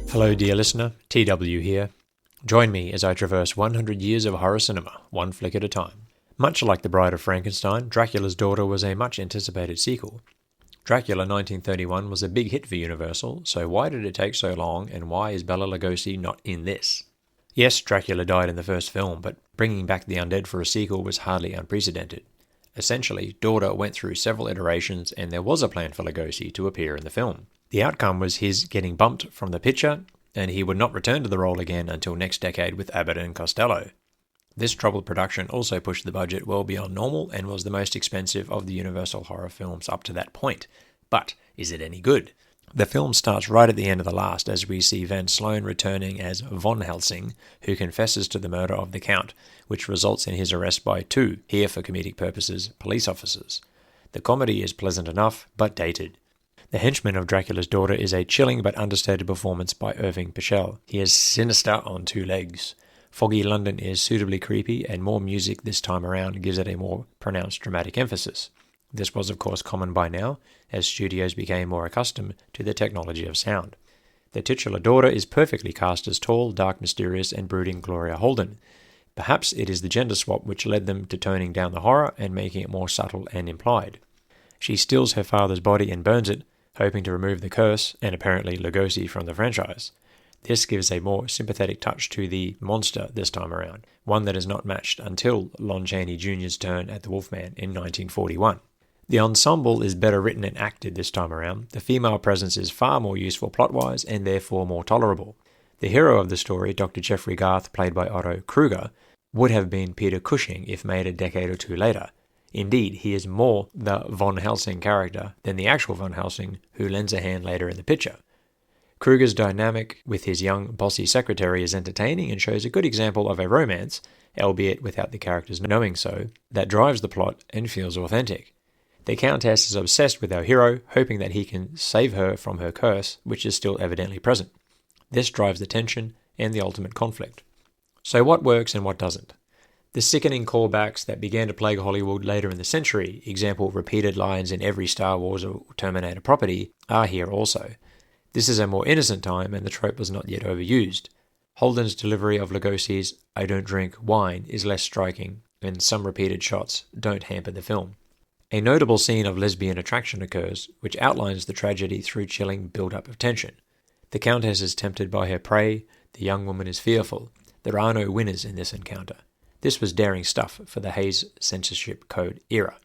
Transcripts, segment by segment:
Hello dear listener, TW here. Join me as I traverse 100 years of horror cinema, one flick at a time. Much like The Bride of Frankenstein, Dracula's Daughter was a much anticipated sequel. Dracula 1931 was a big hit for Universal, so why did it take so long and why is Bela Lugosi not in this? Yes, Dracula died in the first film, but bringing back the undead for a sequel was hardly unprecedented. Essentially, Daughter went through several iterations and there was a plan for Lugosi to appear in the film. The outcome was his getting bumped from the picture, and he would not return to the role again until next decade with Abbott and Costello. This troubled production also pushed the budget well beyond normal and was the most expensive of the Universal horror films up to that point. But is it any good? The film starts right at the end of the last as we see Van Sloan returning as Von Helsing, who confesses to the murder of the Count, which results in his arrest by two, here for comedic purposes, police officers. The comedy is pleasant enough, but dated. The henchman of Dracula's Daughter is a chilling but understated performance by Irving Pichel. He is sinister on two legs. Foggy London is suitably creepy, and more music this time around gives it a more pronounced dramatic emphasis. This was of course common by now, as studios became more accustomed to the technology of sound. The titular daughter is perfectly cast as tall, dark, mysterious, and brooding Gloria Holden. Perhaps it is the gender swap which led them to toning down the horror and making it more subtle and implied. She steals her father's body and burns it, hoping to remove the curse, and apparently Lugosi, from the franchise. This gives a more sympathetic touch to the monster this time around, one that is not matched until Lon Chaney Jr.'s turn at the Wolfman in 1941. The ensemble is better written and acted this time around. The female presence is far more useful plot-wise and therefore more tolerable. The hero of the story, Dr. Jeffrey Garth, played by Otto Kruger, would have been Peter Cushing if made a decade or two later. Indeed, he is more the Von Helsing character than the actual Von Helsing, who lends a hand later in the picture. Kruger's dynamic with his young, bossy secretary is entertaining and shows a good example of a romance, albeit without the characters knowing so, that drives the plot and feels authentic. The Countess is obsessed with our hero, hoping that he can save her from her curse, which is still evidently present. This drives the tension and the ultimate conflict. So what works and what doesn't? The sickening callbacks that began to plague Hollywood later in the century, example repeated lines in every Star Wars or Terminator property, are here also. This is a more innocent time and the trope was not yet overused. Holden's delivery of Lugosi's "I don't drink wine" is less striking, and some repeated shots don't hamper the film. A notable scene of lesbian attraction occurs, which outlines the tragedy through chilling build-up of tension. The Countess is tempted by her prey, the young woman is fearful. There are no winners in this encounter. This was daring stuff for the Hays Censorship Code era.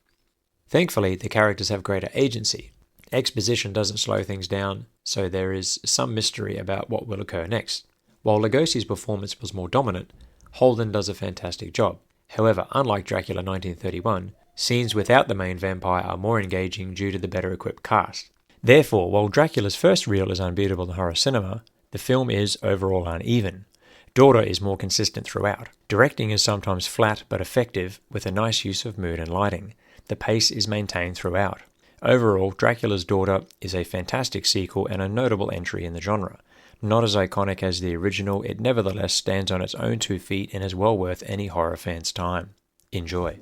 Thankfully, the characters have greater agency. Exposition doesn't slow things down, so there is some mystery about what will occur next. While Lugosi's performance was more dominant, Holden does a fantastic job. However, unlike Dracula 1931, scenes without the main vampire are more engaging due to the better equipped cast. Therefore, while Dracula's first reel is unbeatable in horror cinema, the film is overall uneven. Daughter is more consistent throughout. Directing is sometimes flat but effective, with a nice use of mood and lighting. The pace is maintained throughout. Overall, Dracula's Daughter is a fantastic sequel and a notable entry in the genre. Not as iconic as the original, it nevertheless stands on its own 2 feet and is well worth any horror fan's time. Enjoy.